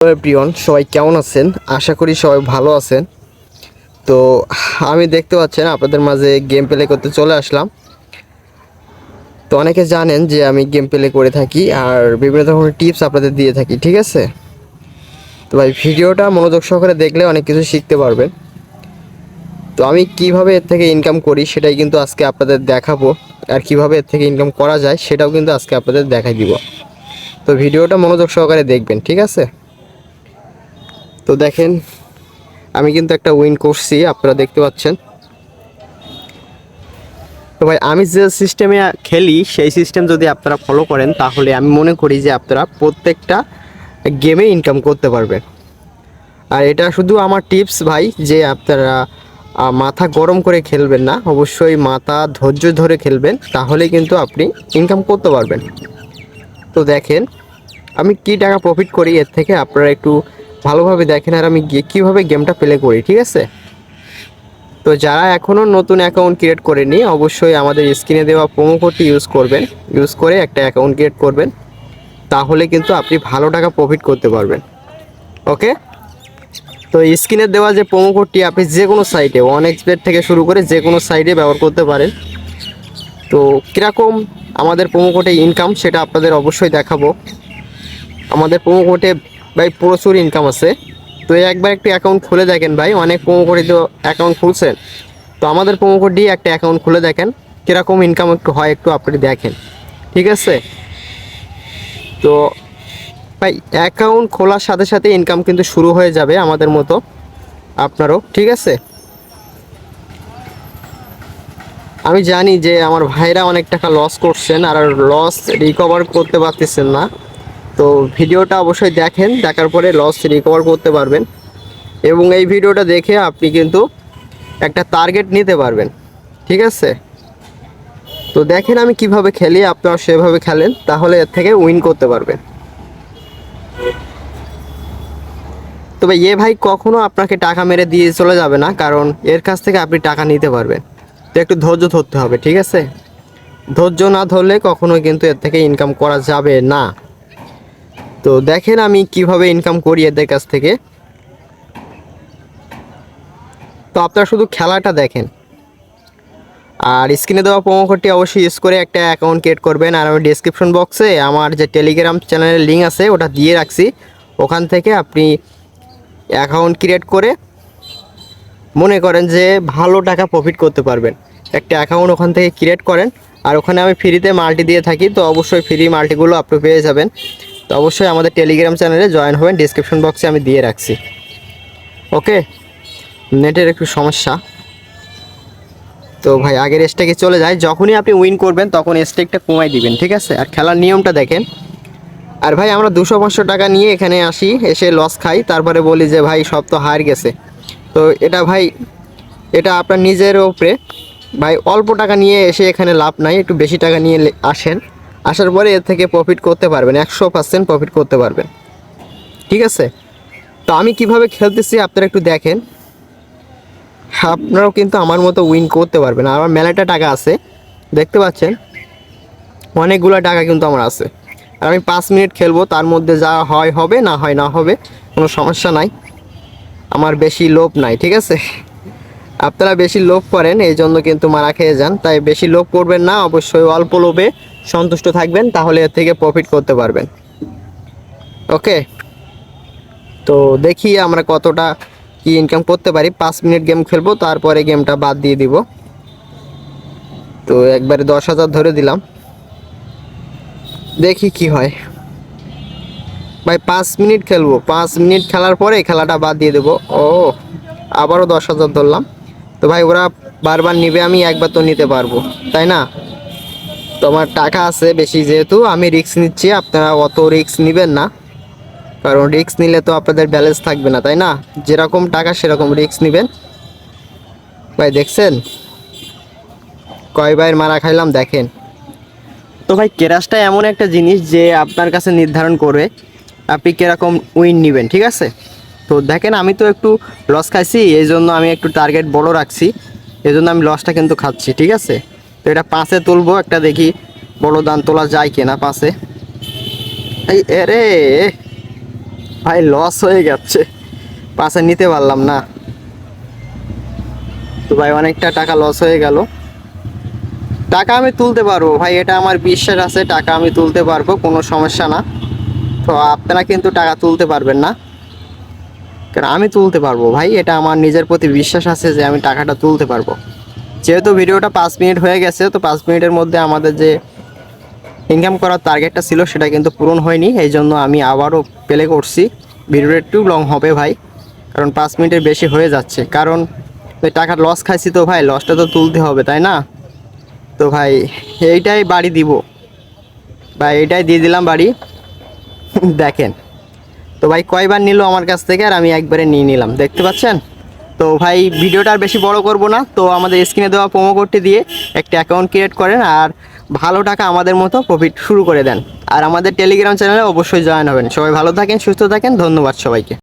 প্রিয়ন সবাই কেমন আছেন? আশা করি সবাই ভালো আছেন। তো আমি দেখতে পাচ্ছেন আপনাদের মাঝে গেম প্লে করতে চলে আসলাম। তো অনেকে জানেন যে আমি গেম প্লে করে থাকি আর বিভিন্ন ধরনের টিপস আপনাদের দিয়ে থাকি, ঠিক আছে? তো ভাই ভিডিওটা মনোযোগ সহকারে দেখলে অনেক কিছু শিখতে পারবেন। তো আমি কিভাবে এর থেকে ইনকাম করি সেটাই কিন্তু আজকে আপনাদের দেখাবো, আর কিভাবে এর থেকে ইনকাম করা যায় সেটাও কিন্তু আজকে আপনাদের দেখাই দিব। তো ভিডিওটা মনোযোগ সহকারে দেখবেন, ঠিক আছে? তো দেখেন আমি কিন্তু একটা উইন করছি, আপনারা দেখতে পাচ্ছেন। তো ভাই আমি যে সিস্টেমে খেলি সেই সিস্টেম যদি আপনারা ফলো করেন তাহলে আমি মনে করি যে আপনারা প্রত্যেকটা গেমে ইনকাম করতে পারবেন। আর এটা শুধু আমার টিপস ভাই, যে আপনারা মাথা গরম করে খেলবেন না, অবশ্যই মাথা ধৈর্য ধরে খেলবেন, তাহলে কিন্তু আপনি ইনকাম করতে পারবেন। তো দেখেন আমি কি টাকা প্রফিট করি এর থেকে, আপনারা একটু ভালোভাবে দেখেন আর আমি কীভাবে গেমটা প্লে করি, ঠিক আছে? তো যারা এখনও নতুন অ্যাকাউন্ট ক্রিয়েট করেনি অবশ্যই আমাদের স্ক্রিনে দেওয়া প্রোমো কোডটি ইউজ করে একটা অ্যাকাউন্ট ক্রিয়েট করবেন, তাহলে কিন্তু আপনি ভালো টাকা প্রফিট করতে পারবেন। ওকে, তো স্ক্রিনে দেওয়া যে প্রোমো কোডটি আপনি যে কোনো সাইটে OneXBet থেকে শুরু করে যে কোনো সাইটে ব্যবহার করতে পারেন। তো কীরকম আমাদের প্রোমো কোডে ইনকাম সেটা আপনাদের অবশ্যই দেখাবো। আমাদের প্রোমো কোডে ভাই প্রচুর ইনকাম আছে। তো একবার একটু অ্যাকাউন্ট খুলে দেখেন ভাই, অনেক প্রোমো কোডে তো অ্যাকাউন্ট খুলছেন, তো আমাদের প্রোমো কোড দিয়ে একটা অ্যাকাউন্ট খুলে দেখেন কীরকম ইনকাম একটু হয়, একটু আপনি দেখেন, ঠিক আছে? তো ভাই অ্যাকাউন্ট খোলার সাথে সাথে ইনকাম কিন্তু শুরু হয়ে যাবে আমাদের মতো আপনারও, ঠিক আছে? আমি জানি যে আমার ভাইরা অনেক টাকা লস করছেন আর লস রিকভার করতে পারতেছেন না। তো ভিডিওটা অবশ্যই দেখেন, দেখার পরে লস রিকভার করতে পারবেন এবং এই ভিডিওটা দেখে আপনি কিন্তু একটা টার্গেট নিতে পারবেন, ঠিক আছে? তো দেখেন আমি কিভাবে খেলি, আপনারা সেভাবে খেলেন, তাহলে এর থেকে উইন করতে পারবেন। তবে ভাই কখনো আপনাকে টাকা মেরে দিয়ে চলে যাবে না, কারণ এর কাছ থেকে আপনি টাকা নিতে পারবেন। তো একটু ধৈর্য ধরতে হবে, ঠিক আছে? ধৈর্য না ধরলে কখনো কিন্তু এর থেকে ইনকাম করা যাবে না। তো দেখেন আমি কিভাবে ইনকাম করি এদের কাছ থেকে। তো আপনারা শুধু খেলাটা দেখেন আর স্ক্রিনে দেওয়া প্রোমো কোডটি অবশ্যই ইউজ করে একটা অ্যাকাউন্ট ক্রিয়েট করবেন। আর আমি ডেসক্রিপশন বক্সে আমার যে টেলিগ্রাম চ্যানেলের লিঙ্ক আছে ওটা দিয়ে রাখছি, ওখান থেকে আপনি অ্যাকাউন্ট ক্রিয়েট করে মনে করেন যে ভালো টাকা প্রফিট করতে পারবেন। একটা অ্যাকাউন্ট ওখান থেকে ক্রিয়েট করেন, আর ওখানে আমি ফ্রিতে মাল্টি দিয়ে থাকি, তো অবশ্যই ফ্রি মাল্টিগুলো আপনি পেয়ে যাবেন। তো অবশ্যই আমাদের টেলিগ্রাম চ্যানেলে জয়েন হবেন, ডেসক্রিপশন বক্সে আমি দিয়ে রাখছি। ওকে, নেটের একটু সমস্যা। তো ভাই আগের স্টেকে চলে যায়, যখনই আপনি উইন করবেন তখন স্টেকটা কমাই দিবেন, ঠিক আছে? আর খেলার নিয়মটা দেখেন। আর ভাই আমরা 200-500 টাকা নিয়ে এখানে আসি, এসে লস খাই, তারপরে বলি যে ভাই সব তো হার গেছে। তো এটা ভাই এটা আপনার নিজের উপরে ভাই, অল্প টাকা নিয়ে এসে এখানে লাভ নাই, একটু বেশি টাকা নিয়ে আসেন, আসার পরে এর থেকে প্রফিট করতে পারবেন, 100% প্রফিট করতে পারবেন, ঠিক আছে? তো আমি কিভাবে খেলতেছি আপনারা একটু দেখেন, আপনারাও কিন্তু আমার মতো উইন করতে পারবেন। আর আমার মেলাটা টাকা আছে, দেখতে পাচ্ছেন অনেকগুলো টাকা কিন্তু আমার আছে। আর আমি 5 মিনিট খেলবো, তার মধ্যে যা হয় হবে, না হয় না হবে, কোনো সমস্যা নাই। আমার বেশি লোভ নাই, ঠিক আছে? আপনারা বেশি লোভ করেন এই জন্য কিন্তু মারা খেয়ে যান, তাই বেশি লোভ করবেন না, অবশ্যই অল্প লোভে সন্তুষ্ট থাকবেন, তাহলে এর থেকে প্রফিট করতে পারবেন। ওকে, তো দেখি আমরা কতটা কি ইনকাম করতে পারি। 5 মিনিট গেম খেলবো, তারপরে গেমটা বাদ দিয়ে দিব। তো একবারে 10,000 ধরে দিলাম, দেখি কি হয়। ভাই 5 মিনিট খেলবো, 5 মিনিট খেলার পরে খেলাটা বাদ দিয়ে দেবো। ও, আবারও 10,000 ধরলাম। তো ভাই ওরা বারবার নিবে, আমি একবার তো নিতে পারবো, তাই না? তোমার টাকা আছে বেশি, যেহেতু আমি রিস্ক নিচ্ছি, আপনারা অত রিস্ক নেবেন না, কারণ রিস্ক নিলে তো আপনাদের ব্যালেন্স থাকবে না, তাই না? যেরকম টাকা সেরকম রিস্ক নেবেন। ভাই দেখছেন কয়বার মারা খাইলাম, দেখেন। তো ভাই ক্যাশটা এমন একটা জিনিস যে আপনার কাছে নির্ধারণ করবে আপনি কীরকম উইন নেবেন, ঠিক আছে? তো দেখেন আমি তো একটু লস খাইছি, এই জন্য আমি একটু টার্গেট বড় রাখছি, এই জন্য আমি লসটা কিন্তু খাচ্ছি, ঠিক আছে? তো এটা 5-এ তুলবো, একটা দেখি বড় দান তোলা যায় কিনা 5-এ। এই এরে ভাই লস হয়ে যাচ্ছে, পাশে নিতে পারলাম না তো ভাই, অনেকটা টাকা লস হয়ে গেল। টাকা আমি তুলতে পারবো ভাই, এটা আমার বিশ্বাস আছে, টাকা আমি তুলতে পারবো, কোনো সমস্যা না। তো আপনারা কিন্তু টাকা তুলতে পারবেন না, কারণ আমি তুলতে পারবো ভাই, এটা আমার নিজের প্রতি বিশ্বাস আছে যে আমি টাকাটা তুলতে পারবো। যেহেতু ভিডিওটা 5 মিনিট হয়ে গেছে, তো 5 মিনিটের মধ্যে আমাদের যে ইনকাম করার টার্গেটটা ছিল সেটা কিন্তু পূরণ হয়নি, এই জন্য আমি আবারও প্লে করছি। ভিডিওটা একটু লং হবে ভাই, কারণ 5 মিনিটের বেশি হয়ে যাচ্ছে, কারণ ওই টাকার লস খাইছি তো ভাই, লসটা তো তুলতে হবে তাই না। তো ভাই এইটাই বাড়ি দিব ভাই, এইটাই দিয়ে দিলাম বাড়ি। দেখেন তো ভাই কয়বার নিল আমার কাছ থেকে, আর আমি একবারে নিয়ে নিলাম, দেখতে পাচ্ছেন। তো ভাই ভিডিওটা আর বেশি বড় করব না, তো আমাদের স্ক্রিনে দেওয়া প্রোমো কোডটি দিয়ে একটা অ্যাকাউন্ট ক্রিয়েট করেন আর ভালো টাকা আমাদের মতো প্রফিট শুরু করে দেন। আর আমাদের টেলিগ্রাম চ্যানেলে অবশ্যই জয়েন হবেন। সবাই ভালো থাকেন, সুস্থ থাকেন, ধন্যবাদ সবাইকে।